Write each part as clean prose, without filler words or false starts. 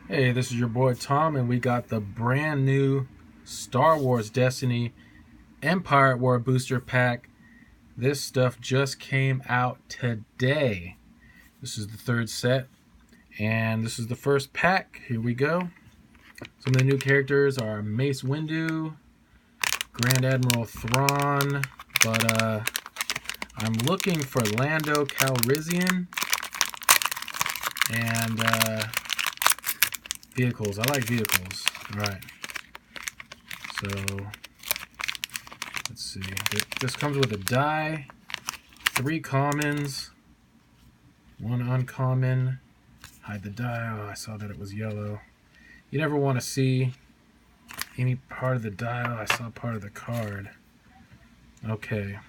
Hey, this is your boy Tom, and we got the brand new Star Wars Destiny Empire at War Booster Pack. This stuff just came out today. This is the third set, and this is the first pack. Here we go. Some of the new characters are Mace Windu, Grand Admiral Thrawn, but I'm looking for Lando Calrissian, and vehicles. I like vehicles. Alright. So, let's see. This comes with a die, 3 commons, 1 uncommon. Hide the die. Oh, I saw that it was yellow. You never want to see any part of the die. Oh, I saw part of the card. Okay.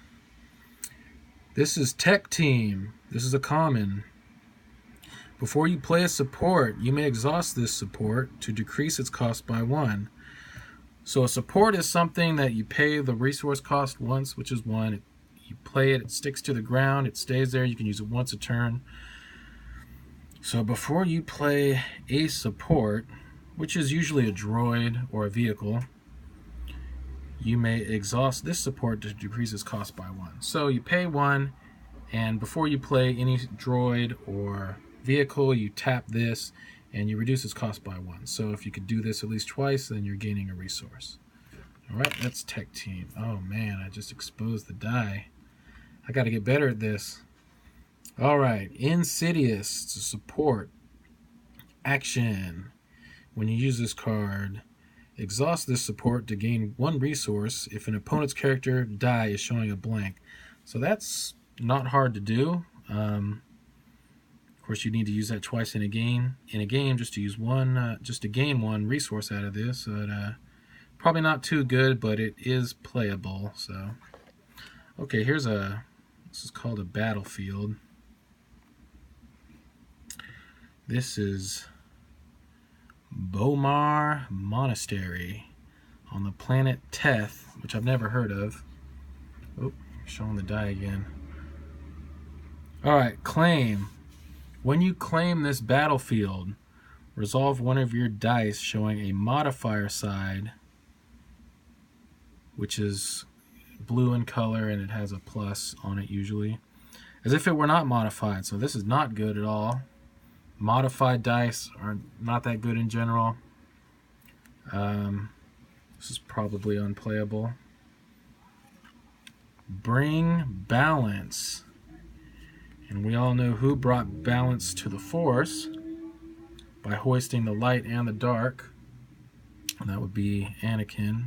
This is Tech Team. This is a common. Before you play a support, you may exhaust this support to decrease its cost by 1. So a support is something that you pay the resource cost once, which is 1. You play it, it sticks to the ground, it stays there, you can use it once a turn. So before you play a support, which is usually a droid or a vehicle, you may exhaust this support to decrease its cost by 1. So you pay 1, and before you play any droid or vehicle, you tap this and you reduce its cost by 1. So if you could do this at least twice, then you're gaining a resource. Alright, that's Tech Team. Oh man, I just exposed the die. I gotta get better at this. Alright, Insidious to support. Action. When you use this card, exhaust this support to gain 1 resource if an opponent's character die is showing a blank. So that's not hard to do. Of course, you need to use that twice in a game. Just to use one, just to gain 1 resource out of this. But probably not too good, but it is playable. So, okay, this is called a battlefield. This is Bomar Monastery on the planet Teth, which I've never heard of. Oh, showing the die again. Alright, claim. When you claim this battlefield, resolve one of your dice showing a modifier side, which is blue in color and it has a plus on it usually, as if it were not modified. So this is not good at all. Modified dice are not that good in general. This is probably unplayable. Bring balance. And we all know who brought balance to the Force by hoisting the light and the dark. And that would be Anakin.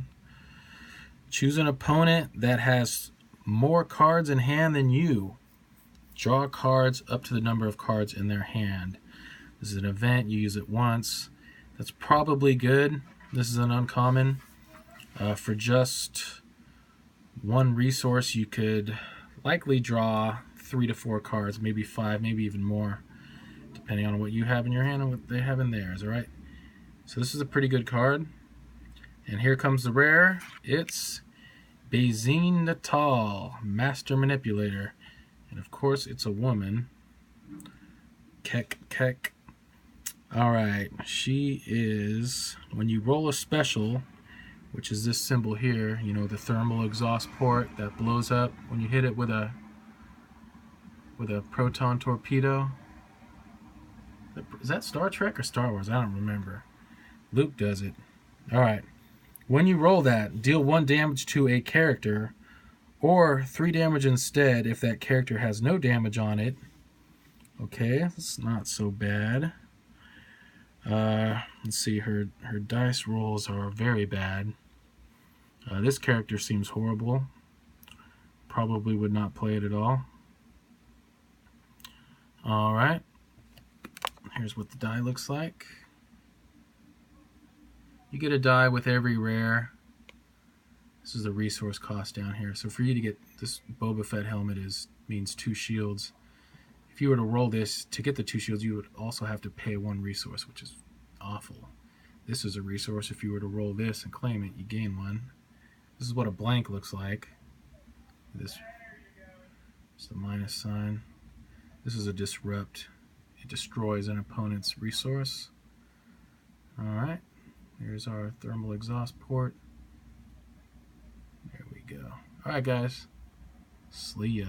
Choose an opponent that has more cards in hand than you. Draw cards up to the number of cards in their hand. This is an event. You use it once. That's probably good. This is an uncommon. For just 1 resource, you could likely draw 3 to 4 cards, maybe 5, maybe even more, depending on what you have in your hand and what they have in theirs. Alright, so this is a pretty good card. And here comes the rare. It's Bazine Natal, Master Manipulator. And of course, it's a woman. Kek. Alright, she is, when you roll a special, which is this symbol here, you know, the thermal exhaust port that blows up when you hit it with a proton torpedo. Is that Star Trek or Star Wars? I don't remember. Luke does it. Alright. When you roll that, deal 1 damage to a character, or 3 damage instead if that character has no damage on it. Okay, that's not so bad. Let's see, her dice rolls are very bad. This character seems horrible. Probably would not play it at all. Alright, here's what the die looks like. You get a die with every rare. This is the resource cost down here. So for you to get this Boba Fett helmet means 2 shields. If you were to roll this, to get the 2 shields, you would also have to pay 1 resource, which is awful. This is a resource. If you were to roll this and claim it, you gain 1. This is what a blank looks like. This is the minus sign. This is a disrupt. It destroys an opponent's resource. Alright, here's our thermal exhaust port. There we go. Alright guys, see ya.